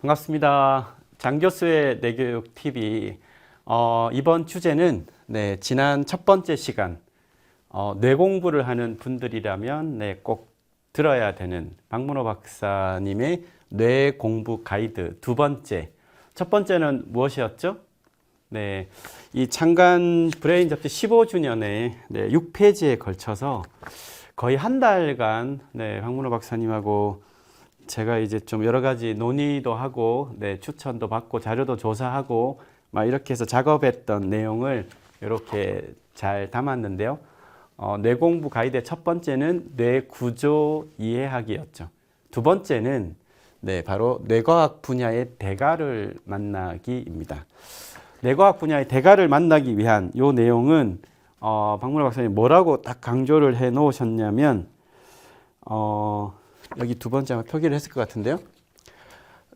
반갑습니다. 장 교수의 내교육 TV. 이번 주제는 지난 첫 번째 시간 뇌 공부를 하는 분들이라면 꼭 들어야 되는 박문호 박사님의 뇌 공부 가이드 두 번째. 첫 번째는 무엇이었죠? 이 창간 브레인 접지 15주년에 6페이지에 걸쳐서 거의 한 달간 박문호 박사님하고 제가 이제 좀 여러 가지 논의도 하고 추천도 받고 자료도 조사하고 막 이렇게 해서 작업했던 내용을 이렇게 잘 담았는데요. 뇌 공부 가이드의 첫 번째는 뇌 구조 이해하기였죠. 두 번째는 바로 뇌과학 분야의 대가를 만나기입니다. 뇌과학 분야의 대가를 만나기 위한 이 내용은 박문호 박사님 뭐라고 딱 강조를 해 놓으셨냐면 여기 두 번째 아마 표기를 했을 것 같은데요.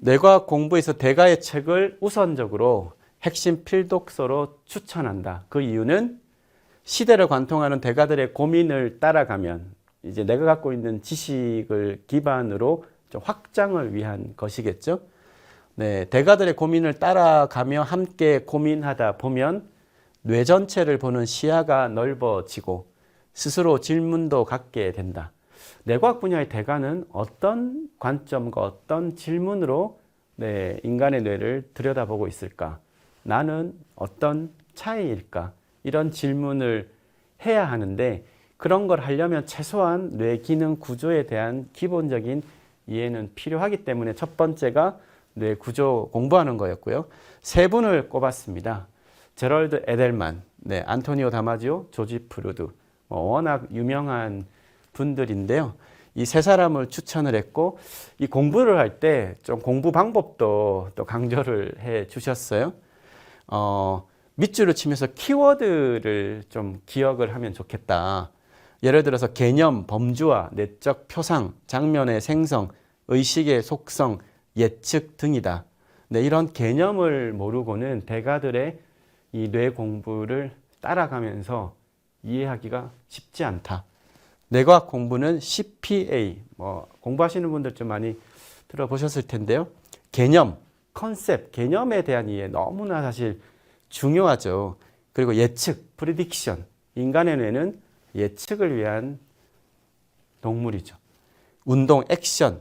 뇌과학 공부에서 대가의 책을 우선적으로 핵심 필독서로 추천한다. 그 이유는 시대를 관통하는 대가들의 고민을 따라가면 이제 내가 갖고 있는 지식을 기반으로 좀 확장을 위한 것이겠죠. 대가들의 고민을 따라가며 함께 고민하다 보면 뇌 전체를 보는 시야가 넓어지고 스스로 질문도 갖게 된다. 뇌과학 분야의 대가는 어떤 관점과 어떤 질문으로 인간의 뇌를 들여다보고 있을까? 나는 어떤 차이일까? 이런 질문을 해야 하는데 그런 걸 하려면 최소한 뇌 기능 구조에 대한 기본적인 이해는 필요하기 때문에 첫 번째가 뇌 구조 공부하는 거였고요. 세 분을 꼽았습니다. 제럴드 에델만, 안토니오 다마지오, 조지 프루드, 워낙 유명한 분들인데요. 이 세 사람을 추천을 했고 이 공부를 할 때 좀 공부 방법도 또 강조를 해 주셨어요. 밑줄을 치면서 키워드를 좀 기억을 하면 좋겠다. 예를 들어서 개념, 범주와 내적 표상, 장면의 생성, 의식의 속성, 예측 등이다. 이런 개념을 모르고는 대가들의 이 뇌 공부를 따라가면서 이해하기가 쉽지 않다. 뇌과학 공부는 CPA, 공부하시는 분들 좀 많이 들어보셨을 텐데요. 개념, 컨셉, 개념에 대한 이해 너무나 사실 중요하죠. 그리고 예측, 프리딕션. 인간의 뇌는 예측을 위한 동물이죠. 운동, 액션.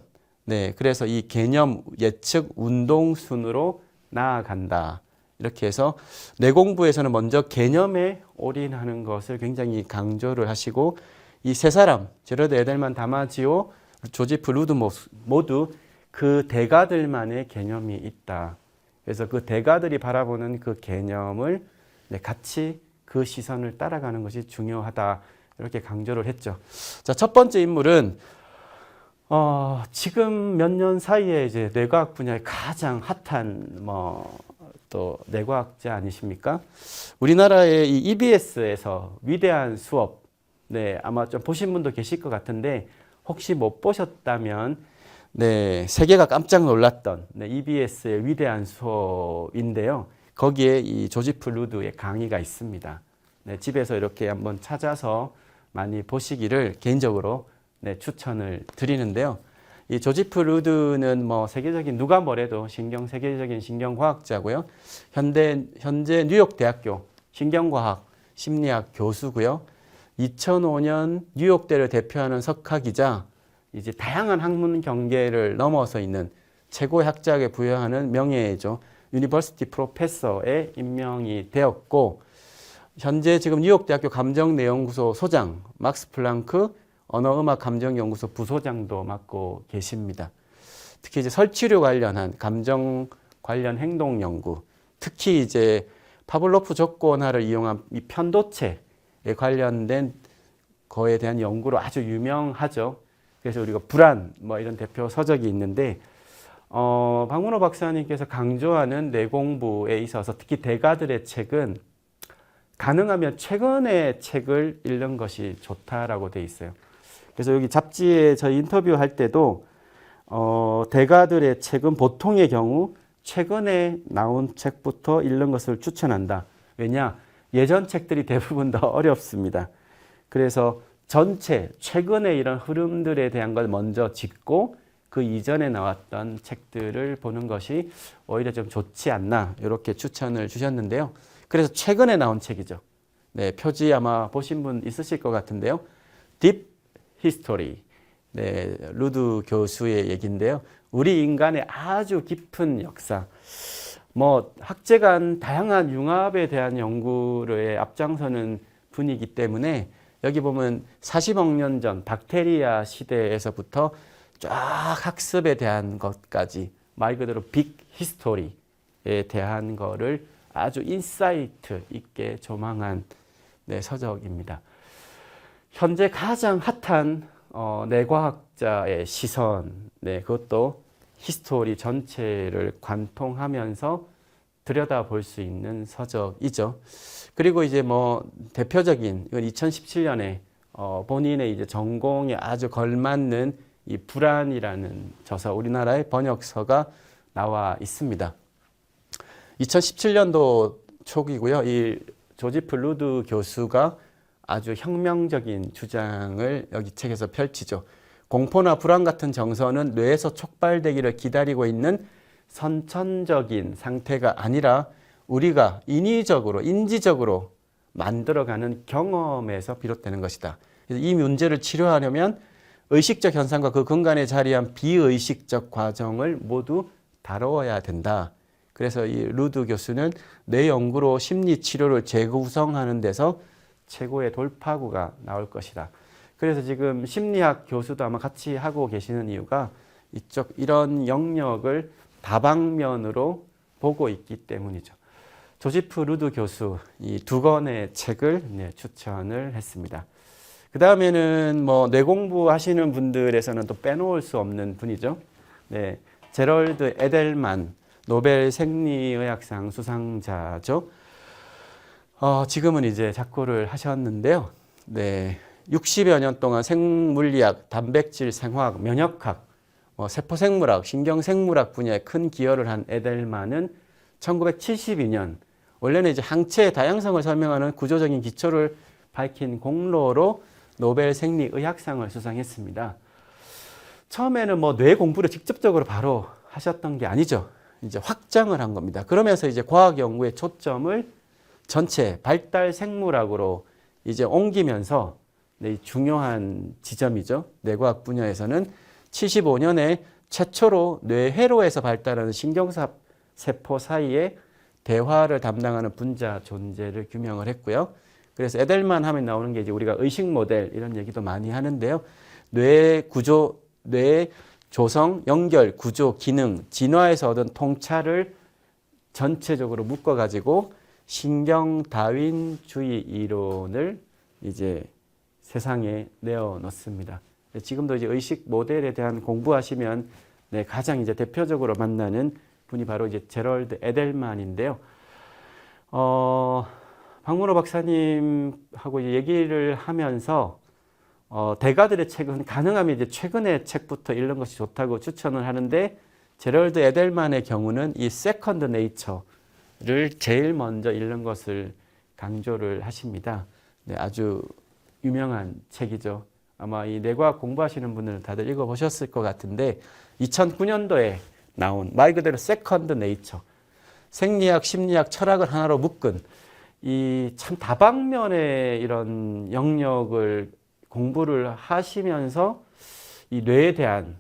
그래서 이 개념, 예측, 운동 순으로 나아간다. 이렇게 해서 뇌 공부에서는 먼저 개념에 올인하는 것을 굉장히 강조를 하시고 이 세 사람, 제러드 에델만, 다마지오, 조지프 루드 모두 그 대가들만의 개념이 있다. 그래서 그 대가들이 바라보는 그 개념을 같이 그 시선을 따라가는 것이 중요하다. 이렇게 강조를 했죠. 자, 첫 번째 인물은 지금 몇 년 사이에 이제 뇌과학 분야의 가장 핫한 또 뇌과학자 아니십니까? 우리나라의 이 EBS에서 위대한 수업, 아마 좀 보신 분도 계실 것 같은데 혹시 못 보셨다면 세계가 깜짝 놀랐던 EBS의 위대한 수업인데요. 거기에 이 조지프 루드의 강의가 있습니다. 집에서 이렇게 한번 찾아서 많이 보시기를 개인적으로 추천을 드리는데요. 이 조지프 루드는 세계적인 누가 뭐래도 세계적인 신경과학자고요. 현재 뉴욕 대학교 신경과학 심리학 교수고요. 2005년 뉴욕대를 대표하는 석학이자 이제 다양한 학문 경계를 넘어서 있는 최고의 학자에게 부여하는 명예죠. 유니버시티 프로페서에 임명이 되었고 현재 지금 뉴욕대학교 감정내연구소 소장, 막스 플랑크 언어음악감정연구소 부소장도 맡고 계십니다. 특히 이제 설치류 관련한 감정 관련 행동 연구, 특히 이제 파블로프 조건화를 이용한 이 편도체에 관련된 거에 대한 연구로 아주 유명하죠. 그래서 우리가 불안 이런 대표 서적이 있는데 박문호 박사님께서 강조하는 뇌 공부에 있어서 특히 대가들의 책은 가능하면 최근의 책을 읽는 것이 좋다라고 돼 있어요. 그래서 여기 잡지에 저희 인터뷰할 때도 대가들의 책은 보통의 경우 최근에 나온 책부터 읽는 것을 추천한다. 왜냐? 예전 책들이 대부분 더 어렵습니다. 그래서 전체 최근의 이런 흐름들에 대한 걸 먼저 짚고 그 이전에 나왔던 책들을 보는 것이 오히려 좀 좋지 않나 이렇게 추천을 주셨는데요. 그래서 최근에 나온 책이죠. 네, 표지 아마 보신 분 있으실 것 같은데요. Deep History. 네, 루드 교수의 얘기인데요. 우리 인간의 아주 깊은 역사. 뭐 학제 간 다양한 융합에 대한 연구에 앞장서는 분이기 때문에 여기 보면 40억 년 전 박테리아 시대에서부터 쫙 학습에 대한 것까지 말 그대로 빅 히스토리에 대한 거를 아주 인사이트 있게 조망한 네, 서적입니다. 현재 가장 핫한 뇌과학자의 시선, 네, 그것도 히스토리 전체를 관통하면서 들여다볼 수 있는 서적이죠. 그리고 이제 뭐 대표적인 이건 2017년에 본인의 이제 전공에 아주 걸맞는 이 불안이라는 저서 우리나라의 번역서가 나와 있습니다. 2017년도 초기고요. 이 조지프 루드 교수가 아주 혁명적인 주장을 여기 책에서 펼치죠. 공포나 불안 같은 정서는 뇌에서 촉발되기를 기다리고 있는 선천적인 상태가 아니라 우리가 인위적으로, 인지적으로 만들어가는 경험에서 비롯되는 것이다. 그래서 이 문제를 치료하려면 의식적 현상과 그 근간에 자리한 비의식적 과정을 모두 다루어야 된다. 그래서 이 루드 교수는 뇌 연구로 심리 치료를 재구성하는 데서 최고의 돌파구가 나올 것이다. 그래서 지금 심리학 교수도 아마 같이 하고 계시는 이유가 이런 영역을 다방면으로 보고 있기 때문이죠. 조지프 루드 교수 이 두 권의 책을 추천을 했습니다. 그 다음에는 뭐 뇌 공부하시는 분들에서는 또 빼놓을 수 없는 분이죠. 네, 제럴드 에델만 노벨 생리의학상 수상자죠. 지금은 이제 작고를 하셨는데요. 네, 60여 년 동안 생물리학, 단백질 생화학, 면역학, 세포생물학, 신경생물학 분야에 큰 기여를 한 에델만은 1972년 원래는 이제 항체의 다양성을 설명하는 구조적인 기초를 밝힌 공로로 노벨 생리의학상을 수상했습니다. 처음에는 뭐 뇌 공부를 직접적으로 바로 하셨던 게 아니죠. 이제 확장을 한 겁니다. 그러면서 이제 과학 연구의 초점을 전체 발달 생물학으로 이제 옮기면서 네, 중요한 지점이죠. 뇌과학 분야에서는 75년에 최초로 뇌회로에서 발달하는 신경세포 사이에 대화를 담당하는 분자 존재를 규명을 했고요. 그래서 에델만 하면 나오는 게 이제 우리가 의식 모델 이런 얘기도 많이 하는데요. 뇌 구조, 뇌 조성, 연결, 구조, 기능, 진화에서 얻은 통찰을 전체적으로 묶어가지고 신경 다윈주의 이론을 이제 세상에 내어놓습니다. 지금도 이제 의식 모델에 대한 공부하시면 네, 가장 이제 대표적으로 만나는 분이 바로 이제 제럴드 에델만인데요. 박문호 박사님하고 얘기를 하면서 대가들의 책은 가능하면 이제 최근의 책부터 읽는 것이 좋다고 추천을 하는데 제럴드 에델만의 경우는 이 세컨드 네이처를 제일 먼저 읽는 것을 강조를 하십니다. 네, 아주 유명한 책이죠. 아마 이 뇌과학 공부하시는 분들은 다들 읽어보셨을 것 같은데 2009년도에 나온 말 그대로 세컨드 네이처 생리학, 심리학, 철학을 하나로 묶은 이 참 다방면의 이런 영역을 공부를 하시면서 이 뇌에 대한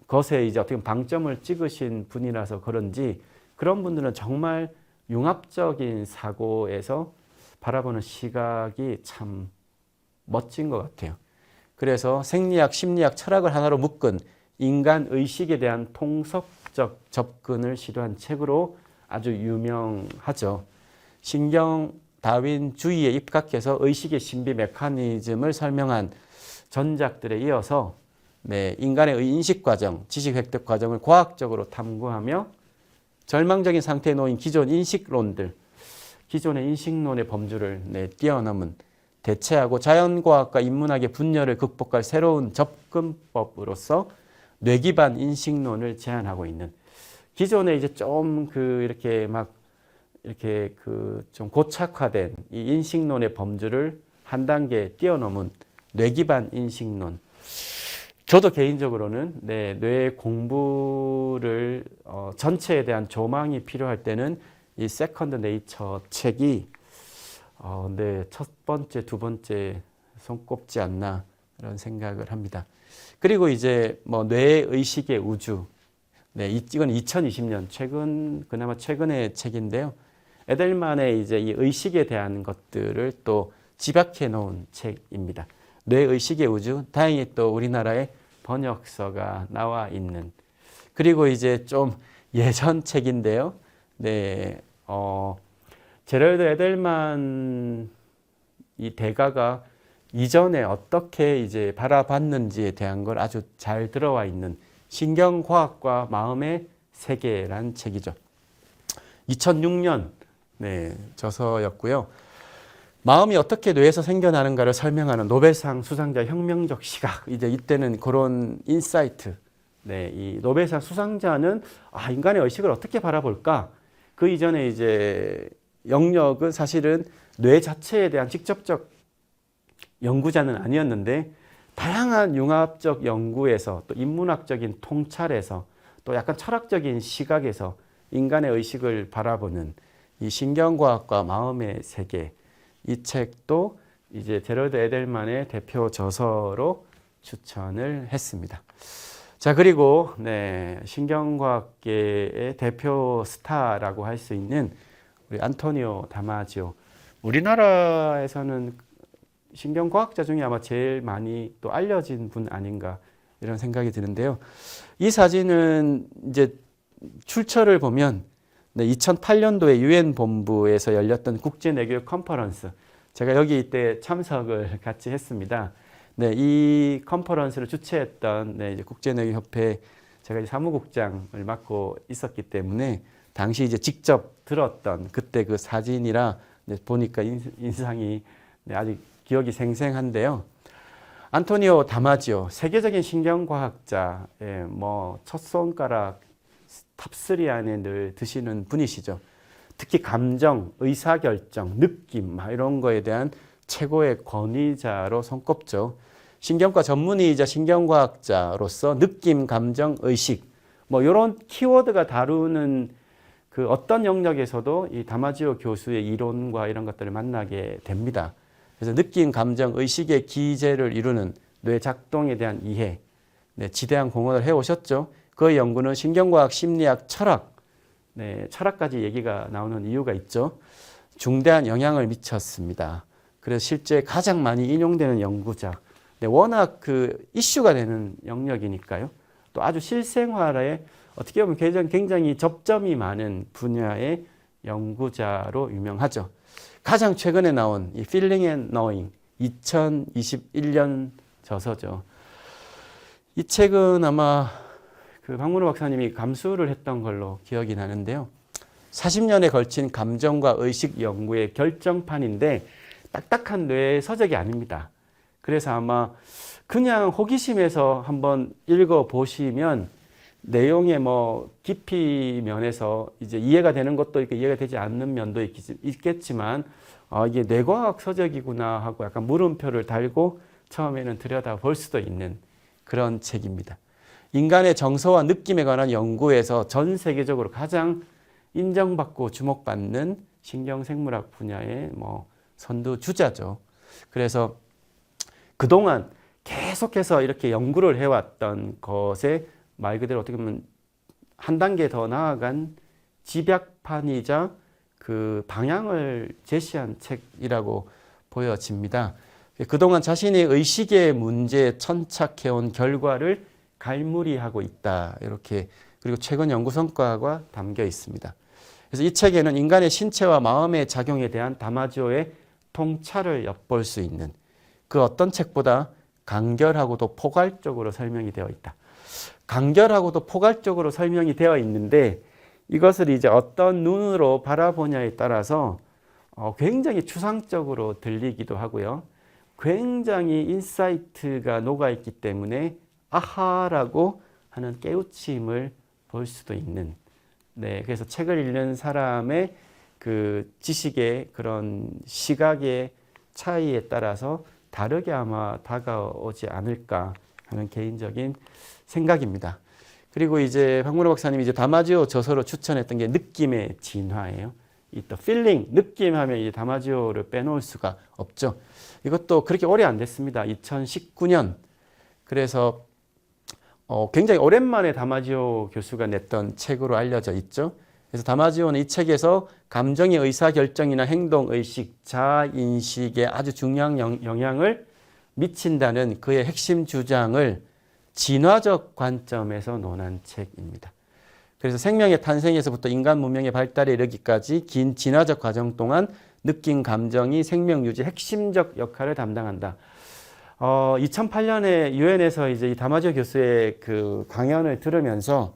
것에 이제 어떻게 방점을 찍으신 분이라서 그런지 그런 분들은 정말 융합적인 사고에서 바라보는 시각이 참 멋진 것 같아요. 그래서 생리학, 심리학, 철학을 하나로 묶은 인간 의식에 대한 통섭적 접근을 시도한 책으로 아주 유명하죠. 신경 다윈주의에 입각해서 의식의 신비 메커니즘을 설명한 전작들에 이어서 네, 인간의 인식 과정, 지식 획득 과정을 과학적으로 탐구하며 절망적인 상태에 놓인 기존 인식론들, 기존의 인식론의 범주를 뛰어넘은 대체하고 자연과학과 인문학의 분열을 극복할 새로운 접근법으로서 뇌 기반 인식론을 제안하고 있는 기존에 이제 좀 이렇게 좀 고착화된 이 인식론의 범주를 한 단계 뛰어넘은 뇌 기반 인식론. 저도 개인적으로는 뇌 공부를 전체에 대한 조망이 필요할 때는 이 세컨드 네이처 책이 첫 번째, 두 번째 손꼽지 않나 이런 생각을 합니다. 그리고 이제 뭐 뇌 의식의 우주, 이건 2020년 그나마 최근의 책인데요. 에델만의 이제 이 의식에 대한 것들을 또 집약해 놓은 책입니다. 뇌 의식의 우주, 다행히 또 우리나라에 번역서가 나와 있는. 그리고 이제 좀 예전 책인데요. 제럴드 에델만 이 대가가 이전에 어떻게 이제 바라봤는지에 대한 걸 아주 잘 들어와 있는 신경과학과 마음의 세계란 책이죠. 2006년 저서였고요. 마음이 어떻게 뇌에서 생겨나는가를 설명하는 노벨상 수상자 혁명적 시각. 이제 이때는 그런 인사이트. 이 노벨상 수상자는 인간의 의식을 어떻게 바라볼까? 그 이전에 이제 영역은 사실은 뇌 자체에 대한 직접적 연구자는 아니었는데 다양한 융합적 연구에서 또 인문학적인 통찰에서 또 약간 철학적인 시각에서 인간의 의식을 바라보는 이 신경과학과 마음의 세계. 이 책도 이제 제럴드 에델만의 대표 저서로 추천을 했습니다. 자, 그리고 신경과학계의 대표 스타라고 할 수 있는 우리 안토니오 다마지오. 우리나라에서는 신경과학자 중에 아마 제일 많이 또 알려진 분 아닌가 이런 생각이 드는데요. 이 사진은 이제 출처를 보면 2008년도에 유엔 본부에서 열렸던 국제 뇌교육 컨퍼런스. 제가 여기 이때 참석을 같이 했습니다. 이 컨퍼런스를 주최했던 이제 국제 뇌교육 협회 제가 사무국장을 맡고 있었기 때문에 당시 이제 직접 들었던 그때 그 사진이라 보니까 인상이 아직 기억이 생생한데요. 안토니오 다마지오, 세계적인 신경과학자의 뭐 첫 손가락 탑3 안에 늘 드시는 분이시죠. 특히 감정, 의사결정, 느낌 이런 거에 대한 최고의 권위자로 손꼽죠. 신경과 전문의이자 신경과학자로서 느낌, 감정, 의식 뭐 이런 키워드가 다루는 그 어떤 영역에서도 이 다마지오 교수의 이론과 이런 것들을 만나게 됩니다. 그래서 느낌, 감정, 의식의 기제를 이루는 뇌 작동에 대한 이해, 지대한 공헌을 해오셨죠. 그의 연구는 신경과학, 심리학, 철학, 철학까지 얘기가 나오는 이유가 있죠. 중대한 영향을 미쳤습니다. 그래서 실제 가장 많이 인용되는 연구자, 워낙 그 이슈가 되는 영역이니까요. 또 아주 실생활에 어떻게 보면 굉장히 접점이 많은 분야의 연구자로 유명하죠. 가장 최근에 나온 이 Feeling and Knowing 2021년 저서죠. 이 책은 아마 그 박문호 박사님이 감수를 했던 걸로 기억이 나는데요. 40년에 걸친 감정과 의식 연구의 결정판인데 딱딱한 뇌 서적이 아닙니다. 그래서 아마 그냥 호기심에서 한번 읽어보시면 내용의 뭐 깊이 면에서 이제 이해가 되는 것도 있고 이해가 되지 않는 면도 있겠지만 이게 뇌과학 서적이구나 하고 약간 물음표를 달고 처음에는 들여다볼 수도 있는 그런 책입니다. 인간의 정서와 느낌에 관한 연구에서 전 세계적으로 가장 인정받고 주목받는 신경생물학 분야의 뭐 선두주자죠. 그래서 그동안 계속해서 이렇게 연구를 해왔던 것에 말 그대로 어떻게 보면 한 단계 더 나아간 집약판이자 그 방향을 제시한 책이라고 보여집니다. 그동안 자신의 의식의 문제에 천착해온 결과를 갈무리하고 있다. 이렇게 그리고 최근 연구 성과가 담겨 있습니다. 그래서 이 책에는 인간의 신체와 마음의 작용에 대한 다마지오의 통찰을 엿볼 수 있는 그 어떤 책보다 간결하고도 포괄적으로 설명이 되어 있다. 간결하고도 포괄적으로 설명이 되어 있는데 이것을 이제 어떤 눈으로 바라보냐에 따라서 굉장히 추상적으로 들리기도 하고요. 굉장히 인사이트가 녹아있기 때문에 아하라고 하는 깨우침을 볼 수도 있는 그래서 책을 읽는 사람의 그 지식의 그런 시각의 차이에 따라서 다르게 아마 다가오지 않을까 하는 개인적인 생각입니다. 그리고 이제 박문호 박사님이 이제 다마지오 저서로 추천했던 게 느낌의 진화예요. 이 또 필링, 느낌 하면 이제 다마지오를 빼놓을 수가 없죠. 이것도 그렇게 오래 안 됐습니다. 2019년. 그래서 굉장히 오랜만에 다마지오 교수가 냈던 책으로 알려져 있죠. 그래서 다마지오는 이 책에서 감정의 의사결정이나 행동의식, 자아인식에 아주 중요한 영향을 미친다는 그의 핵심 주장을 진화적 관점에서 논한 책입니다. 그래서 생명의 탄생에서부터 인간 문명의 발달에 이르기까지 긴 진화적 과정 동안 느낌, 감정이 생명 유지 핵심적 역할을 담당한다. 2008년에 유엔에서 이제 이 다마지오 교수의 그 강연을 들으면서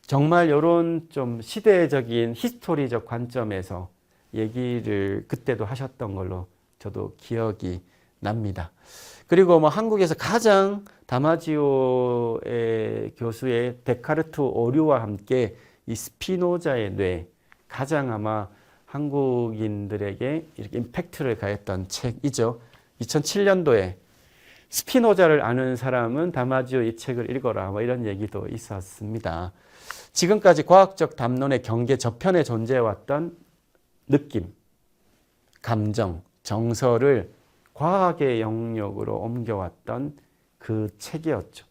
정말 이런 좀 시대적인 히스토리적 관점에서 얘기를 그때도 하셨던 걸로 저도 기억이 납니다. 그리고 뭐 한국에서 가장 다마지오의 교수의 데카르트 오류와 함께 이 스피노자의 뇌, 가장 아마 한국인들에게 이렇게 임팩트를 가했던 책이죠. 2007년도에 스피노자를 아는 사람은 다마지오 이 책을 읽어라, 뭐 이런 얘기도 있었습니다. 지금까지 과학적 담론의 경계 저편에 존재해왔던 느낌, 감정, 정서를 과학의 영역으로 옮겨왔던 그 책이었죠.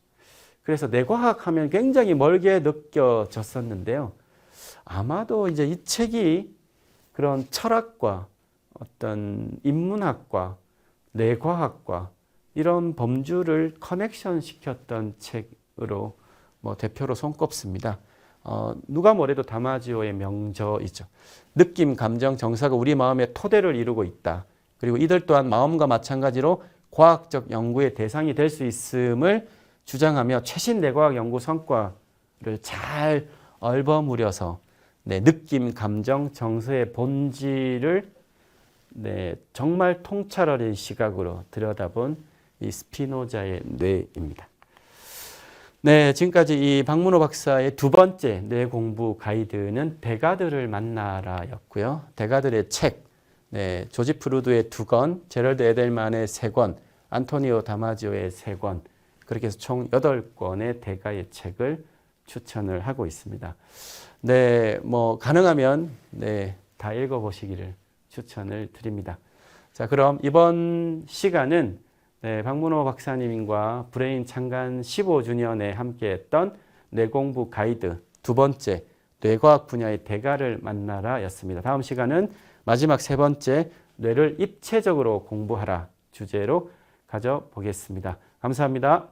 그래서 뇌과학 하면 굉장히 멀게 느껴졌었는데요. 아마도 이제 이 책이 그런 철학과 어떤 인문학과 뇌과학과 이런 범주를 커넥션 시켰던 책으로 뭐 대표로 손꼽습니다. 누가 뭐래도 다마지오의 명저이죠. 느낌, 감정, 정서가 우리 마음의 토대를 이루고 있다. 그리고 이들 또한 마음과 마찬가지로 과학적 연구의 대상이 될 수 있음을 주장하며 최신 뇌과학 연구 성과를 잘 얼버무려서 느낌, 감정, 정서의 본질을 정말 통찰 어린 시각으로 들여다본 이 스피노자의 뇌입니다. 네, 지금까지 이 박문호 박사의 두 번째 뇌 공부 가이드는 데가드를 만나라였고요. 데가드의 책, 조지 프루드의 2권, 제럴드 에델만의 3권, 안토니오 다마지오의 3권, 그렇게 해서 총 8권의 대가의 책을 추천을 하고 있습니다. 네, 뭐 가능하면 다 읽어보시기를 추천을 드립니다. 자, 그럼 이번 시간은 박문호 박사님과 브레인 창간 15주년에 함께했던 뇌공부 가이드 두 번째 뇌과학 분야의 대가를 만나라 였습니다. 다음 시간은 마지막 세 번째 뇌를 입체적으로 공부하라 주제로 가져보겠습니다. 감사합니다.